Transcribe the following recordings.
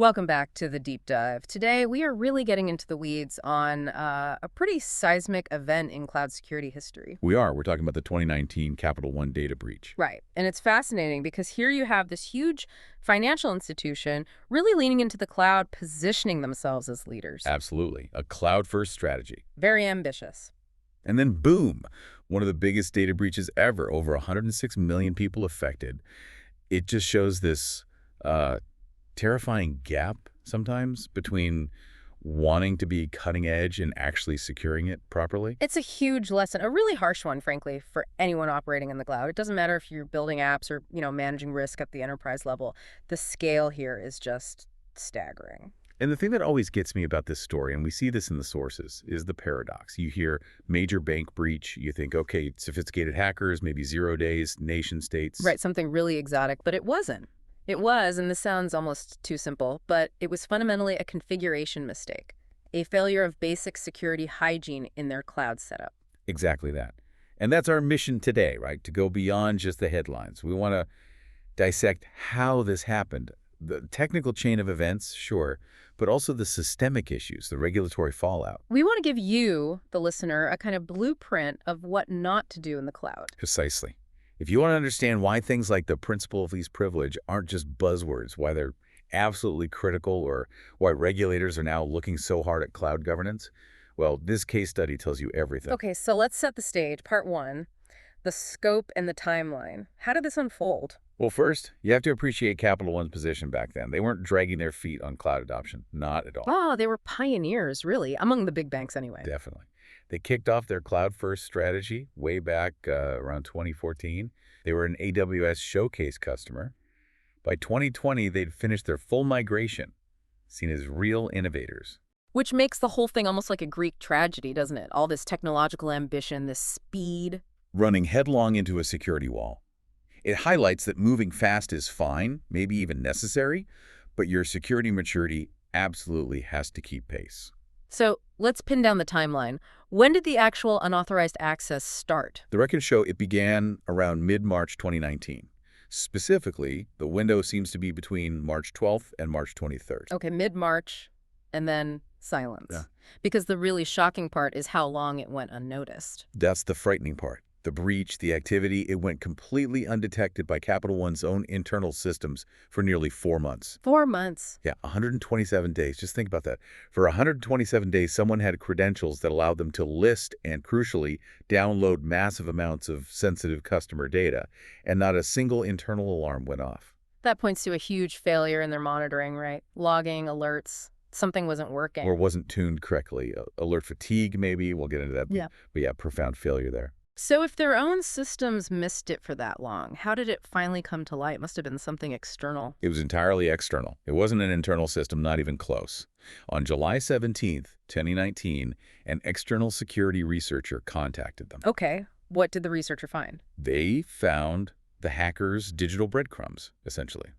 Welcome back to the deep dive. Today, we are really getting into the weeds on a pretty seismic event in cloud security history. We are. We're talking about the 2019 Capital One data breach. Right. And it's fascinating because here you have this huge financial institution really leaning into the cloud, positioning themselves as leaders. Absolutely. A cloud-first strategy. Very ambitious. And then boom, one of the biggest data breaches ever, over 106 million people affected. It just shows this terrifying gap sometimes between wanting to be cutting edge and actually securing it properly. It's a huge lesson, a really harsh one, frankly, for anyone operating in the cloud. It doesn't matter if you're building apps or, managing risk at the enterprise level. The scale here is just staggering. And the thing that always gets me about this story, and we see this in the sources, is the paradox. You hear major bank breach, you think, okay, sophisticated hackers, maybe 0 days, nation states. Right, something really exotic, but it wasn't. It was, and this sounds almost too simple, but it was fundamentally a configuration mistake, a failure of basic security hygiene in their cloud setup. Exactly that. And that's our mission today, right? To go beyond just the headlines. We want to dissect how this happened. The technical chain of events, sure, but also the systemic issues, the regulatory fallout. We want to give you, the listener, a kind of blueprint of what not to do in the cloud. Precisely. If you want to understand why things like the principle of least privilege aren't just buzzwords, why they're absolutely critical, or why regulators are now looking so hard at cloud governance, well, this case study tells you everything. Okay, so let's set the stage. Part one, the scope and the timeline. How did this unfold? Well, first, you have to appreciate Capital One's position back then. They weren't dragging their feet on cloud adoption. Not at all. Oh, they were pioneers, really, among the big banks anyway. Definitely. They kicked off their cloud-first strategy way back around 2014. They were an AWS Showcase customer. By 2020, they'd finished their full migration, seen as real innovators. Which makes the whole thing almost like a Greek tragedy, doesn't it? All this technological ambition, this speed. Running headlong into a security wall. It highlights that moving fast is fine, maybe even necessary, but your security maturity absolutely has to keep pace. So let's pin down the timeline. When did the actual unauthorized access start? The records show it began around mid-March 2019. Specifically, the window seems to be between March 12th and March 23rd. Okay, mid-March, and then silence. Yeah. Because the really shocking part is how long it went unnoticed. That's the frightening part. The breach, the activity, it went completely undetected by Capital One's own internal systems for nearly 4 months. 4 months. Yeah, 127 days. Just think about that. For 127 days, someone had credentials that allowed them to list and, crucially, download massive amounts of sensitive customer data, and not a single internal alarm went off. That points to a huge failure in their monitoring, right? Logging, alerts. Something wasn't working. Or wasn't tuned correctly. Alert fatigue, maybe. We'll get into that. Yeah. But yeah, profound failure there. So if their own systems missed it for that long, how did it finally come to light? It must have been something external. It was entirely external. It wasn't an internal system, not even close. On July 17th, 2019, an external security researcher contacted them. Okay. What did the researcher find? They found the hackers' digital breadcrumbs, essentially.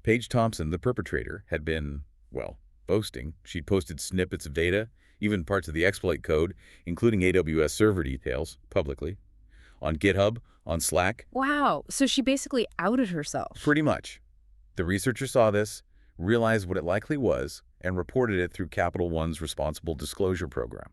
Paige Thompson, the perpetrator, had been, well, boasting. She'd posted snippets of data, even parts of the exploit code, including AWS server details, publicly, on GitHub, on Slack. Wow. So she basically outed herself. Pretty much. The researcher saw this, realized what it likely was, and reported it through Capital One's responsible disclosure program.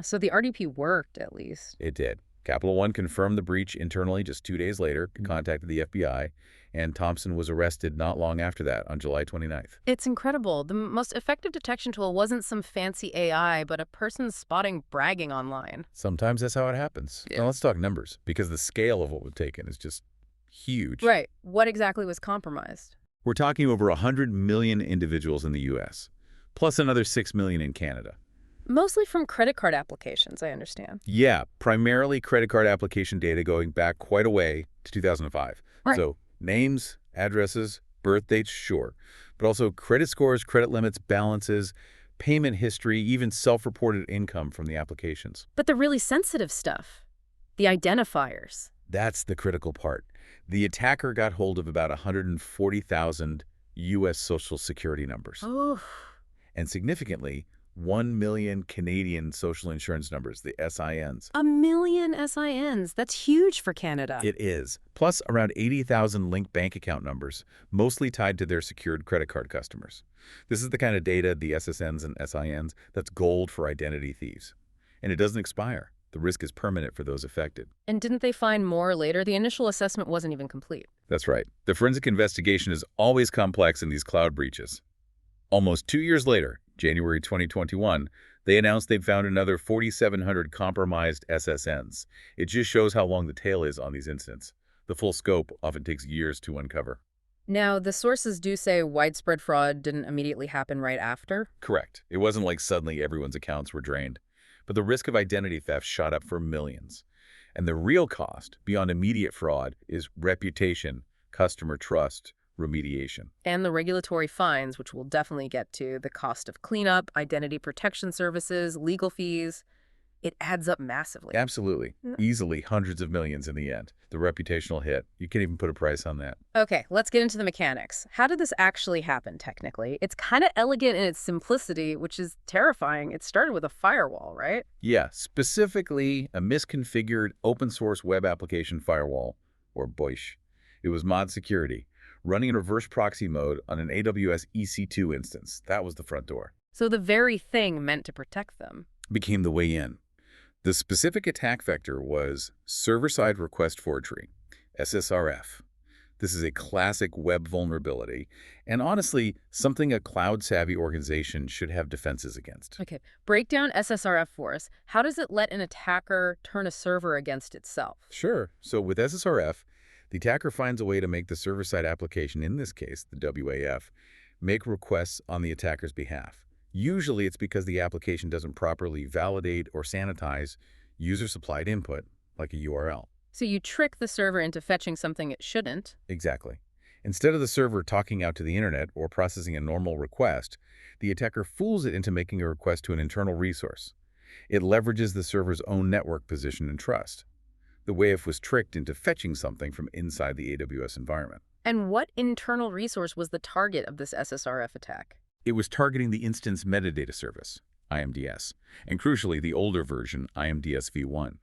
So the RDP worked, at least. It did. Capital One confirmed the breach internally just 2 days later, contacted the FBI, and Thompson was arrested not long after that, on July 29th. It's incredible. The most effective detection tool wasn't some fancy AI, but a person spotting bragging online. Sometimes that's how it happens. Yeah. Now let's talk numbers, because the scale of what was taken is just huge. Right. What exactly was compromised? We're talking over 100 million individuals in the U.S., plus another 6 million in Canada. Mostly from credit card applications, I understand. Yeah, primarily credit card application data going back quite a way to 2005. Right. So names, addresses, birth dates, sure. But also credit scores, credit limits, balances, payment history, even self-reported income from the applications. But the really sensitive stuff, the identifiers. That's the critical part. The attacker got hold of about 140,000 U.S. Social Security numbers. Oh. And significantly, 1 million Canadian social insurance numbers, the SINs. 1 million SINs. That's huge for Canada. It is. Plus around 80,000 linked bank account numbers, mostly tied to their secured credit card customers. This is the kind of data, the SSNs and SINs, that's gold for identity thieves. And it doesn't expire. The risk is permanent for those affected. And didn't they find more later? The initial assessment wasn't even complete. That's right. The forensic investigation is always complex in these cloud breaches. Almost 2 years later, January 2021, they announced they'd found another 4,700 compromised SSNs. It just shows how long the tail is on these incidents. The full scope often takes years to uncover. Now, the sources do say widespread fraud didn't immediately happen right after. Correct. It wasn't like suddenly everyone's accounts were drained. But the risk of identity theft shot up for millions. And the real cost, beyond immediate fraud, is reputation, customer trust, remediation. And the regulatory fines, which we'll definitely get to, the cost of cleanup, identity protection services, legal fees, it adds up massively. Absolutely. Easily hundreds of millions in the end. The reputational hit. You can't even put a price on that. Okay, let's get into the mechanics. How did this actually happen, technically? It's kind of elegant in its simplicity, which is terrifying. It started with a firewall, right? Yeah, specifically a misconfigured open-source web application firewall, or BOISH. It was mod security, running in reverse proxy mode on an AWS EC2 instance. That was the front door. So the very thing meant to protect them became the way in. The specific attack vector was server-side request forgery, SSRF. This is a classic web vulnerability, and honestly, something a cloud-savvy organization should have defenses against. Okay, break down SSRF for us. How does it let an attacker turn a server against itself? Sure. So with SSRF, the attacker finds a way to make the server-side application, in this case, the WAF, make requests on the attacker's behalf. Usually it's because the application doesn't properly validate or sanitize user-supplied input, like a URL. So you trick the server into fetching something it shouldn't. Exactly. Instead of the server talking out to the internet or processing a normal request, the attacker fools it into making a request to an internal resource. It leverages the server's own network position and trust. The WAF was tricked into fetching something from inside the AWS environment. And what internal resource was the target of this SSRF attack? It was targeting the Instance Metadata Service, IMDS, and crucially the older version, IMDS v1.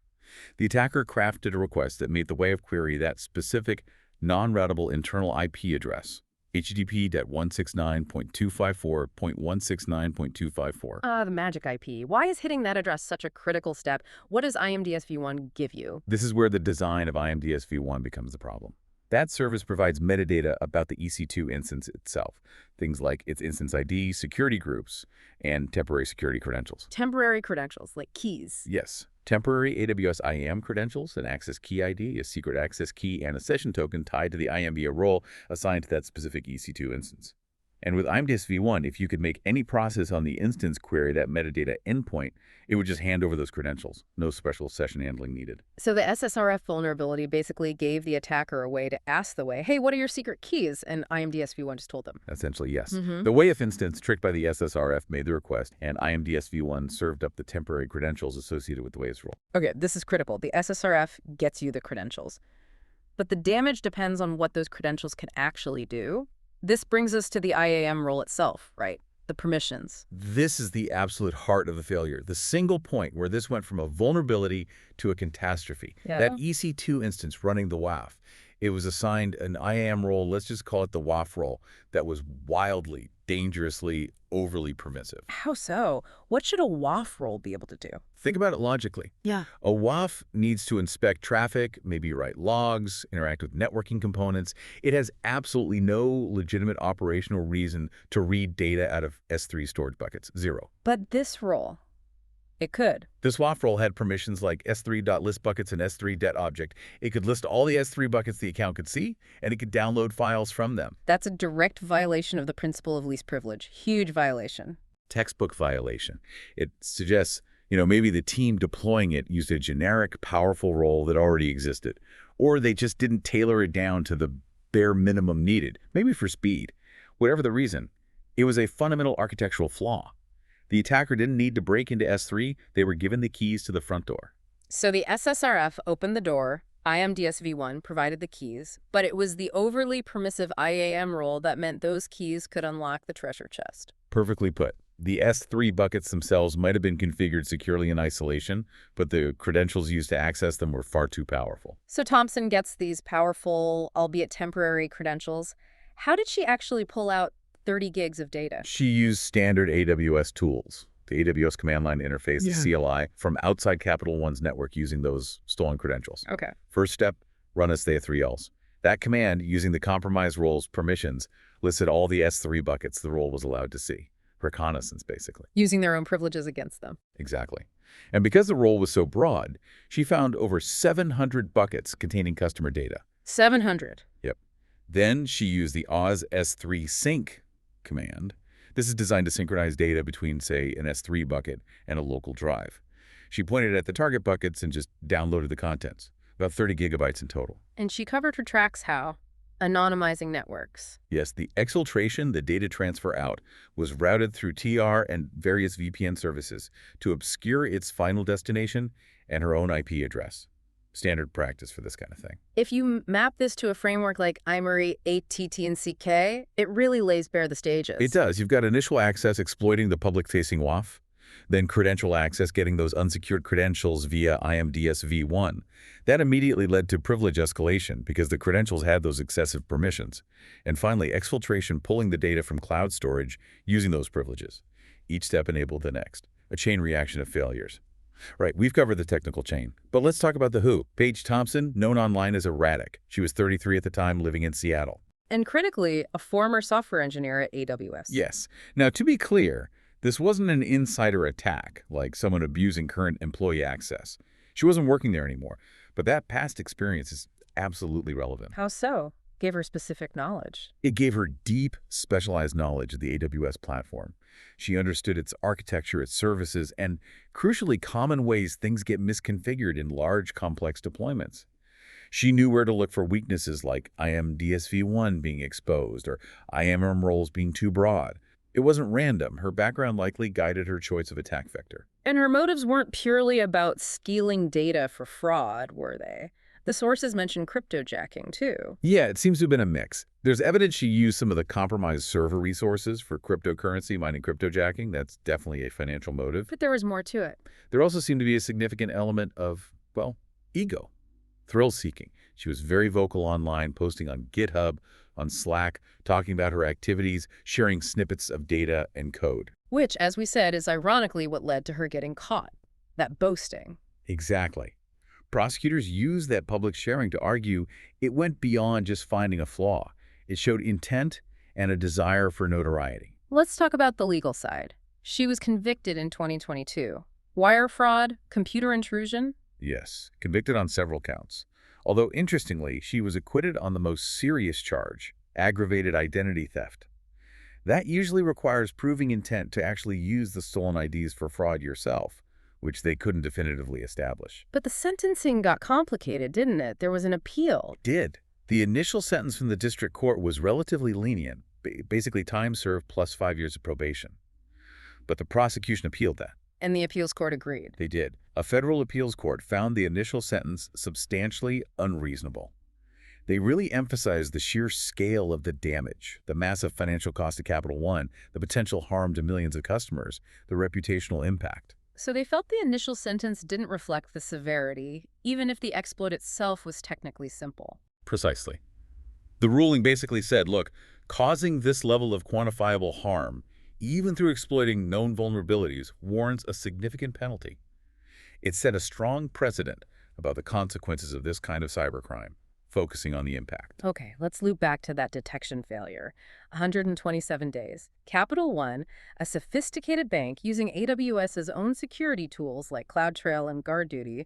The attacker crafted a request that made the WAF query that specific non-routable internal IP address, http://169.254.169.254. The magic IP. Why is hitting that address such a critical step? What does IMDS v1 give you? This is where the design of IMDS v1 becomes the problem. That service provides metadata about the EC2 instance itself, things like its instance ID, security groups, and temporary security credentials. Temporary credentials, like keys. Yes. Temporary AWS IAM credentials, an access key ID, a secret access key, and a session token tied to the IAMBA role assigned to that specific EC2 instance. And with IMDS v1, if you could make any process on the instance query that metadata endpoint, it would just hand over those credentials. No special session handling needed. So the SSRF vulnerability basically gave the attacker a way to ask the WAF, hey, what are your secret keys? And IMDS v1 just told them. Essentially, yes. The WAF instance tricked by the SSRF made the request, and IMDS v1 served up the temporary credentials associated with the WAF's role. Okay, this is critical. The SSRF gets you the credentials. But the damage depends on what those credentials can actually do. This brings us to the IAM role itself, right? The permissions. This is the absolute heart of the failure, the single point where this went from a vulnerability to a catastrophe. Yeah. That EC2 instance running the WAF, it was assigned an IAM role, let's just call it the WAF role, that was wildly, dangerously, overly permissive. How so? What should a WAF role be able to do? Think about it logically. Yeah. A WAF needs to inspect traffic, maybe write logs, interact with networking components. It has absolutely no legitimate operational reason to read data out of S3 storage buckets. Zero. But this role, it could. This WAF role had permissions like s3.listBuckets and s3.object. It could list all the S3 buckets the account could see, and it could download files from them. That's a direct violation of the principle of least privilege. Huge violation. Textbook violation. It suggests, maybe the team deploying it used a generic, powerful role that already existed, or they just didn't tailor it down to the bare minimum needed, maybe for speed. Whatever the reason, it was a fundamental architectural flaw. The attacker didn't need to break into S3. They were given the keys to the front door. So the SSRF opened the door, IMDS v1 provided the keys, but it was the overly permissive IAM role that meant those keys could unlock the treasure chest. Perfectly put. The S3 buckets themselves might have been configured securely in isolation, but the credentials used to access them were far too powerful. So Thompson gets these powerful, albeit temporary, credentials. How did she actually pull out 30 gigs of data? She used standard AWS tools, the AWS command line interface, the CLI, from outside Capital One's network using those stolen credentials. Okay. First step, run a stay3ls. That command, using the compromised role's permissions, listed all the S3 buckets the role was allowed to see. Reconnaissance, basically. Using their own privileges against them. Exactly. And because the role was so broad, she found over 700 buckets containing customer data. 700. Yep. Then she used the Oz S3 sync command. This is designed to synchronize data between, say, an S3 bucket and a local drive. She pointed at the target buckets and just downloaded the contents, about 30 gigabytes in total. And she covered her tracks how? Anonymizing networks. Yes, the exfiltration, the data transfer out, was routed through TR and various VPN services to obscure its final destination and her own IP address. Standard practice for this kind of thing. If you map this to a framework like iMury, ATT, and CK, it really lays bare the stages. It does. You've got initial access exploiting the public-facing WAF, then credential access getting those unsecured credentials via IMDS v1. That immediately led to privilege escalation because the credentials had those excessive permissions. And finally, exfiltration pulling the data from cloud storage using those privileges. Each step enabled the next, a chain reaction of failures. Right, we've covered the technical chain, but let's talk about the who. Paige Thompson, known online as Erratic. She was 33 at the time, living in Seattle. And critically, a former software engineer at AWS. Yes. Now, to be clear, this wasn't an insider attack, like someone abusing current employee access. She wasn't working there anymore, but that past experience is absolutely relevant. How so? Gave her specific knowledge. It gave her deep, specialized knowledge of the AWS platform. She understood its architecture, its services, and, crucially, common ways things get misconfigured in large, complex deployments. She knew where to look for weaknesses like IMDSV1 being exposed or IAM roles being too broad. It wasn't random. Her background likely guided her choice of attack vector. And her motives weren't purely about stealing data for fraud, were they? The sources mention cryptojacking, too. Yeah, it seems to have been a mix. There's evidence she used some of the compromised server resources for cryptocurrency mining cryptojacking. That's definitely a financial motive. But there was more to it. There also seemed to be a significant element of, well, ego. Thrill-seeking. She was very vocal online, posting on GitHub, on Slack, talking about her activities, sharing snippets of data and code. Which, as we said, is ironically what led to her getting caught. That boasting. Exactly. Prosecutors used that public sharing to argue it went beyond just finding a flaw. It showed intent and a desire for notoriety. Let's talk about the legal side. She was convicted in 2022. Wire fraud, computer intrusion? Yes, convicted on several counts. Although, interestingly, she was acquitted on the most serious charge, aggravated identity theft. That usually requires proving intent to actually use the stolen IDs for fraud yourself, which they couldn't definitively establish. But the sentencing got complicated, didn't it? There was an appeal. It did. The initial sentence from the district court was relatively lenient, basically time served plus 5 years of probation. But the prosecution appealed that. And the appeals court agreed. They did. A federal appeals court found the initial sentence substantially unreasonable. They really emphasized the sheer scale of the damage, the massive financial cost to Capital One, the potential harm to millions of customers, the reputational impact. So they felt the initial sentence didn't reflect the severity, even if the exploit itself was technically simple. Precisely. The ruling basically said, look, causing this level of quantifiable harm, even through exploiting known vulnerabilities, warrants a significant penalty. It set a strong precedent about the consequences of this kind of cybercrime, focusing on the impact. Okay, let's loop back to that detection failure. 127 days. Capital One, a sophisticated bank using AWS's own security tools like CloudTrail and GuardDuty,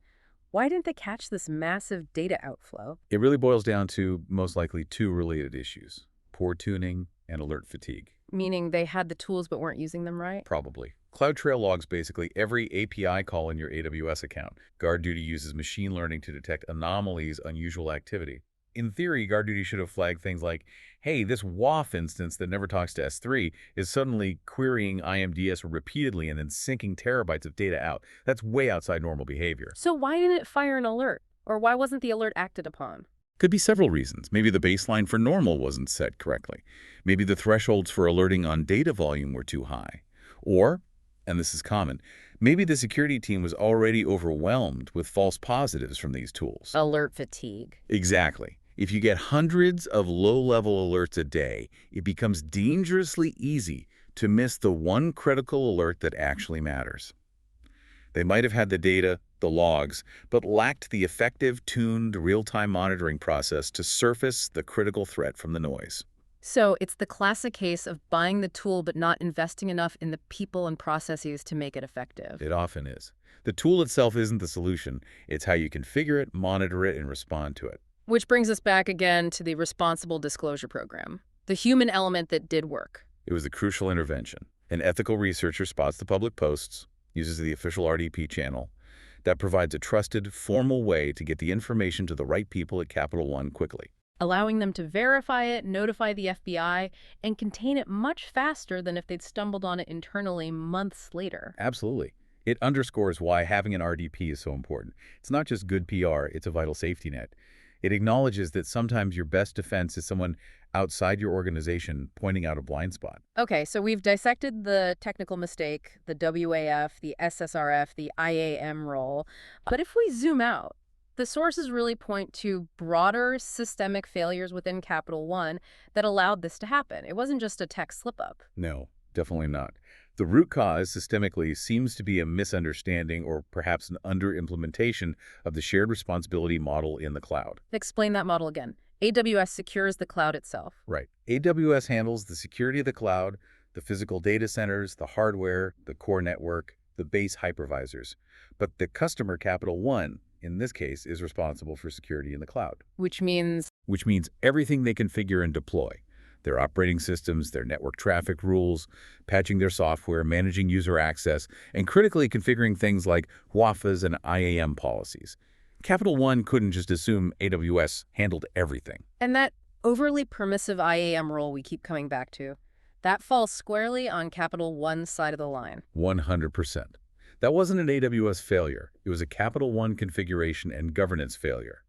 why didn't they catch this massive data outflow? It really boils down to most likely two related issues: poor tuning and alert fatigue. Meaning they had the tools but weren't using them right? Probably. CloudTrail logs basically every API call in your AWS account. GuardDuty uses machine learning to detect anomalies, unusual activity. In theory, GuardDuty should have flagged things like, hey, this WAF instance that never talks to S3 is suddenly querying IMDS repeatedly and then syncing terabytes of data out. That's way outside normal behavior. So why didn't it fire an alert? Or why wasn't the alert acted upon? Could be several reasons. Maybe the baseline for normal wasn't set correctly. Maybe the thresholds for alerting on data volume were too high. Or, and this is common, maybe the security team was already overwhelmed with false positives from these tools. Alert fatigue. Exactly. If you get hundreds of low-level alerts a day, it becomes dangerously easy to miss the one critical alert that actually matters. They might have had the data, the logs, but lacked the effective, tuned, real-time monitoring process to surface the critical threat from the noise. So it's the classic case of buying the tool but not investing enough in the people and processes to make it effective. It often is. The tool itself isn't the solution. It's how you configure it, monitor it, and respond to it. Which brings us back again to the responsible disclosure program, the human element that did work. It was the crucial intervention. An ethical researcher spots the public posts, uses the official RDP channel. That provides a trusted, formal way to get the information to the right people at Capital One quickly, Allowing them to verify it, notify the FBI, and contain it much faster than if they'd stumbled on it internally months later. Absolutely. It underscores why having an RDP is so important. It's not just good PR, it's a vital safety net. It acknowledges that sometimes your best defense is someone outside your organization pointing out a blind spot. Okay, so we've dissected the technical mistake, the WAF, the SSRF, the IAM role. But if we zoom out, the sources really point to broader systemic failures within Capital One that allowed this to happen. It wasn't just a tech slip-up. No, definitely not. The root cause systemically seems to be a misunderstanding or perhaps an under-implementation of the shared responsibility model in the cloud. Explain that model again. AWS secures the cloud itself. Right. AWS handles the security of the cloud, the physical data centers, the hardware, the core network, the base hypervisors. But the customer, Capital One, in this case, is responsible for security in the cloud. Which means Everything they configure and deploy. Their operating systems, their network traffic rules, patching their software, managing user access, and critically configuring things like WAFs and IAM policies. Capital One couldn't just assume AWS handled everything. And that overly permissive IAM role we keep coming back to, that falls squarely on Capital One's side of the line. 100%. That wasn't an AWS failure. It was a Capital One configuration and governance failure.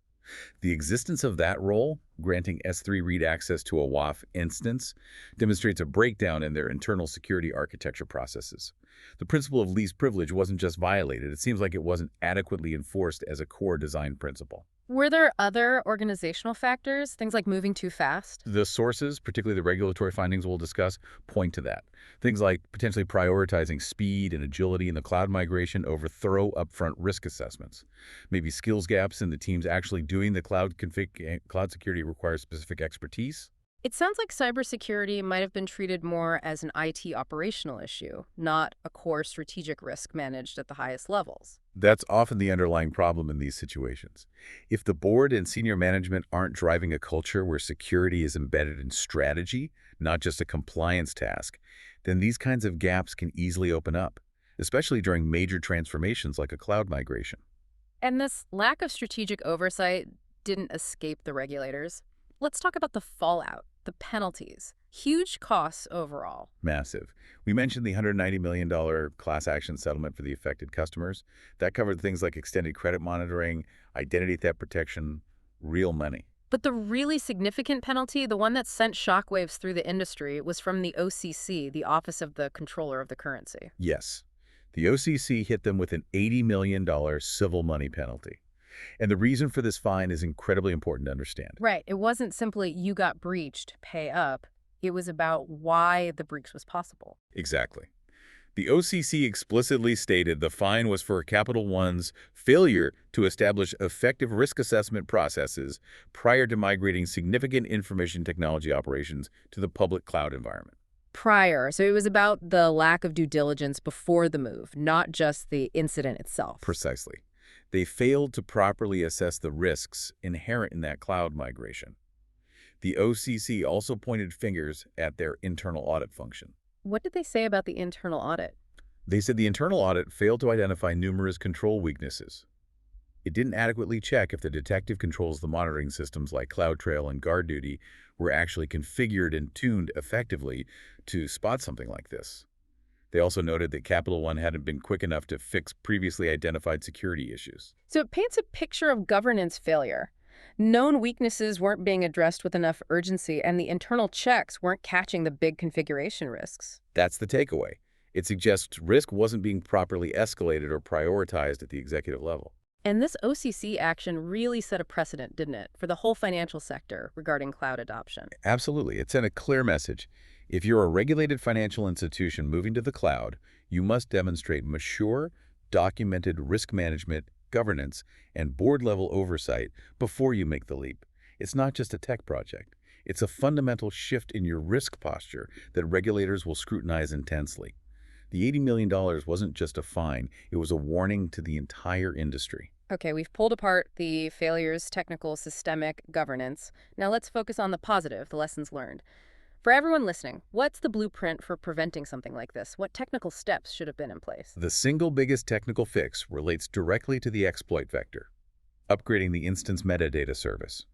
The existence of that role, granting S3 read access to a WAF instance, demonstrates a breakdown in their internal security architecture processes. The principle of least privilege wasn't just violated, it seems like it wasn't adequately enforced as a core design principle. Were there other organizational factors, things like moving too fast? The sources, particularly the regulatory findings we'll discuss, point to that. Things like potentially prioritizing speed and agility in the cloud migration over thorough upfront risk assessments. Maybe skills gaps in the teams actually doing the cloud security requires specific expertise. It sounds like cybersecurity might have been treated more as an IT operational issue, not a core strategic risk managed at the highest levels. That's often the underlying problem in these situations. If the board and senior management aren't driving a culture where security is embedded in strategy, not just a compliance task, then these kinds of gaps can easily open up, especially during major transformations like a cloud migration. And this lack of strategic oversight didn't escape the regulators. Let's talk about the fallout, the penalties. Huge costs overall. Massive. We mentioned the $190 million class action settlement for the affected customers. That covered things like extended credit monitoring, identity theft protection, real money. But the really significant penalty, the one that sent shockwaves through the industry, was from the OCC, the Office of the Controller of the Currency. Yes. The OCC hit them with an $80 million civil money penalty. And the reason for this fine is incredibly important to understand. Right. It wasn't simply you got breached, pay up. It was about why the breach was possible. Exactly. The OCC explicitly stated the fine was for Capital One's failure to establish effective risk assessment processes prior to migrating significant information technology operations to the public cloud environment. Prior. So it was about the lack of due diligence before the move, not just the incident itself. Precisely. They failed to properly assess the risks inherent in that cloud migration. The OCC also pointed fingers at their internal audit function. What did they say about the internal audit? They said the internal audit failed to identify numerous control weaknesses. It didn't adequately check if the detective controls the monitoring systems like CloudTrail and GuardDuty were actually configured and tuned effectively to spot something like this. They also noted that Capital One hadn't been quick enough to fix previously identified security issues. So it paints a picture of governance failure. Known weaknesses weren't being addressed with enough urgency, and the internal checks weren't catching the big configuration risks. That's the takeaway. It suggests risk wasn't being properly escalated or prioritized at the executive level. And this OCC action really set a precedent, didn't it, for the whole financial sector regarding cloud adoption? Absolutely. It sent a clear message. If you're a regulated financial institution moving to the cloud, you must demonstrate mature, documented risk management, governance, and board-level oversight before you make the leap. It's not just a tech project. It's a fundamental shift in your risk posture that regulators will scrutinize intensely. The $80 million wasn't just a fine, it was a warning to the entire industry. Okay, we've pulled apart the failures, technical, systemic, governance. Now let's focus on the positive, the lessons learned. For everyone listening, what's the blueprint for preventing something like this? What technical steps should have been in place? The single biggest technical fix relates directly to the exploit vector, upgrading the instance metadata service.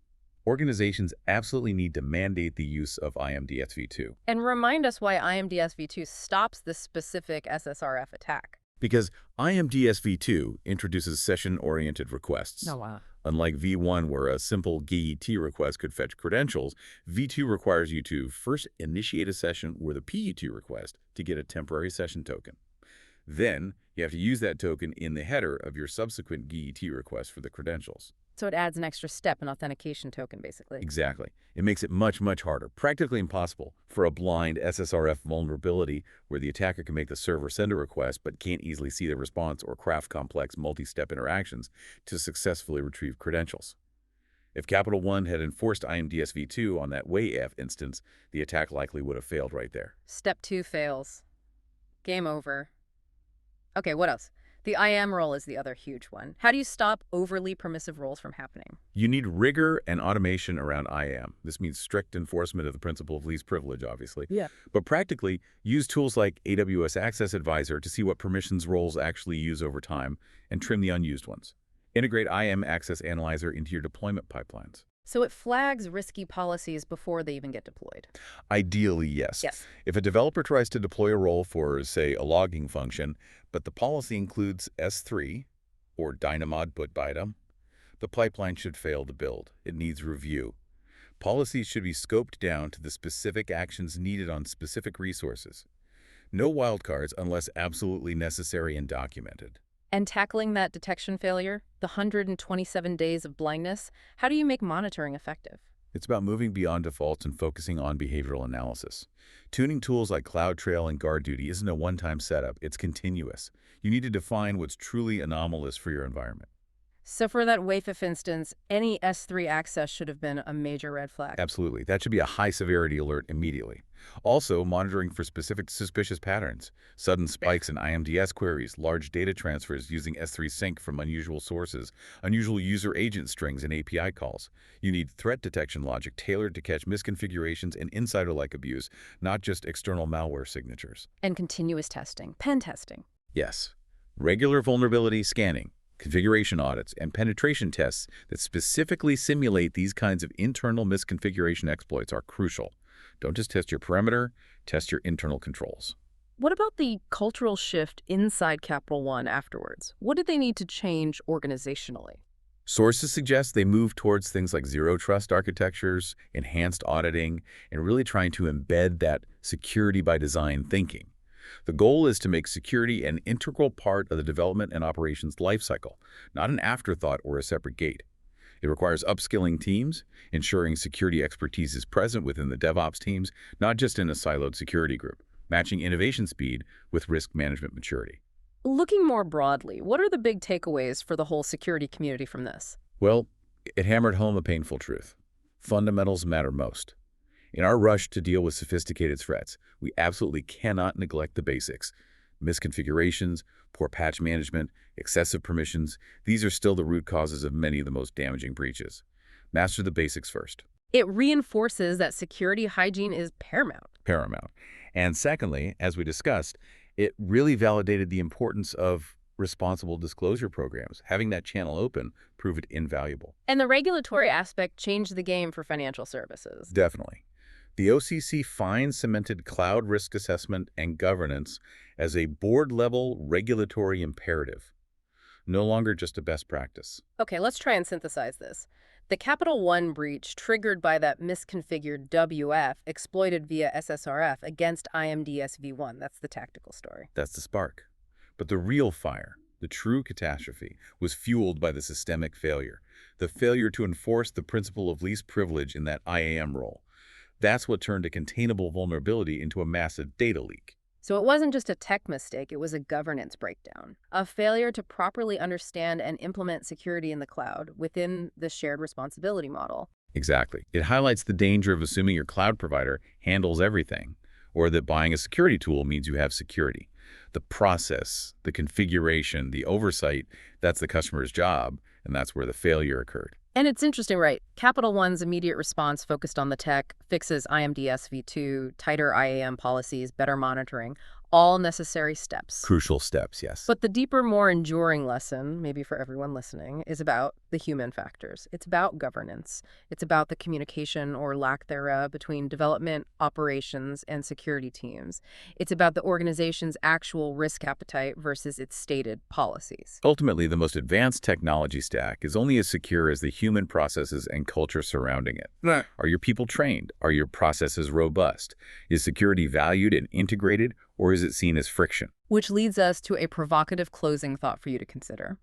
Organizations absolutely need to mandate the use of IMDS-v2. And remind us why IMDS-v2 stops this specific SSRF attack. Because IMDS-v2 introduces session-oriented requests. Oh, wow. Unlike v1, where a simple GET request could fetch credentials, v2 requires you to first initiate a session with a PET request to get a temporary session token. Then, you have to use that token in the header of your subsequent GET request for the credentials. So it adds an extra step, an authentication token, basically. Exactly. It makes it much, much harder, practically impossible, for a blind SSRF vulnerability where the attacker can make the server send a request but can't easily see the response or craft complex multi-step interactions to successfully retrieve credentials. If Capital One had enforced IMDS-v2 on that WAF instance, the attack likely would have failed right there. Step 2 fails. Game over. Okay, what else? The IAM role is the other huge one. How do you stop overly permissive roles from happening? You need rigor and automation around IAM. This means strict enforcement of the principle of least privilege, obviously. Yeah. But practically, use tools like AWS Access Advisor to see what permissions roles actually use over time and trim the unused ones. Integrate IAM Access Analyzer into your deployment pipelines. So it flags risky policies before they even get deployed. Ideally, yes. Yes. If a developer tries to deploy a role for, say, a logging function, but the policy includes S3 or Dynamod put item, the pipeline should fail to build. It needs review. Policies should be scoped down to the specific actions needed on specific resources. No wildcards unless absolutely necessary and documented. And tackling that detection failure, the 127 days of blindness, how do you make monitoring effective? It's about moving beyond defaults and focusing on behavioral analysis. Tuning tools like CloudTrail and GuardDuty isn't a one-time setup, it's continuous. You need to define what's truly anomalous for your environment. So for that WAF instance, any S3 access should have been a major red flag. Absolutely. That should be a high-severity alert immediately. Also, monitoring for specific suspicious patterns, sudden spikes in IMDS queries, large data transfers using S3 sync from unusual sources, unusual user agent strings and API calls. You need threat detection logic tailored to catch misconfigurations and insider-like abuse, not just external malware signatures. And continuous testing, pen testing. Yes. Regular vulnerability scanning, configuration audits, and penetration tests that specifically simulate these kinds of internal misconfiguration exploits are crucial. Don't just test your perimeter, test your internal controls. What about the cultural shift inside Capital One afterwards? What did they need to change organizationally? Sources suggest they move towards things like zero-trust architectures, enhanced auditing, and really trying to embed that security by design thinking. The goal is to make security an integral part of the development and operations lifecycle, not an afterthought or a separate gate. It requires upskilling teams, ensuring security expertise is present within the DevOps teams, not just in a siloed security group, matching innovation speed with risk management maturity. Looking more broadly, what are the big takeaways for the whole security community from this? Well, it hammered home a painful truth. Fundamentals matter most. In our rush to deal with sophisticated threats, we absolutely cannot neglect the basics. Misconfigurations, poor patch management, excessive permissions, these are still the root causes of many of the most damaging breaches. Master the basics first. It reinforces that security hygiene is paramount. Paramount. And secondly, as we discussed, it really validated the importance of responsible disclosure programs. Having that channel open proved invaluable. And the regulatory aspect changed the game for financial services. Definitely. The OCC fine cemented cloud risk assessment and governance as a board-level regulatory imperative, no longer just a best practice. Okay, let's try and synthesize this. The Capital One breach triggered by that misconfigured WF exploited via SSRF against IMDS v1. That's the tactical story. That's the spark. But the real fire, the true catastrophe, was fueled by the systemic failure, the failure to enforce the principle of least privilege in that IAM role. That's what turned a containable vulnerability into a massive data leak. So it wasn't just a tech mistake, it was a governance breakdown, a failure to properly understand and implement security in the cloud within the shared responsibility model. Exactly. It highlights the danger of assuming your cloud provider handles everything, or that buying a security tool means you have security. The process, the configuration, the oversight, that's the customer's job, and that's where the failure occurred. And it's interesting, right? Capital One's immediate response focused on the tech, fixes IMDS v2, tighter IAM policies, better monitoring, all necessary steps. Crucial steps, yes. But the deeper, more enduring lesson, maybe for everyone listening, is about the human factors. It's about governance. It's about the communication or lack thereof between development, operations, and security teams. It's about the organization's actual risk appetite versus its stated policies. Ultimately, the most advanced technology stack is only as secure as the human processes and culture surrounding it. Right. Are your people trained? Are your processes robust? Is security valued and integrated, or is it seen as friction? Which leads us to a provocative closing thought for you to consider.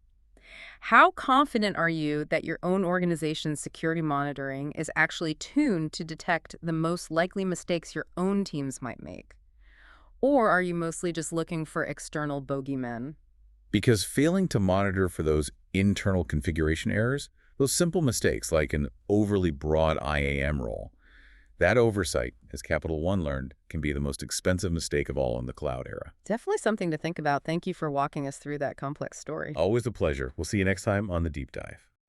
How confident are you that your own organization's security monitoring is actually tuned to detect the most likely mistakes your own teams might make? Or are you mostly just looking for external bogeymen? Because failing to monitor for those internal configuration errors, those simple mistakes like an overly broad IAM role, that oversight, as Capital One learned, can be the most expensive mistake of all in the cloud era. Definitely something to think about. Thank you for walking us through that complex story. Always a pleasure. We'll see you next time on The Deep Dive.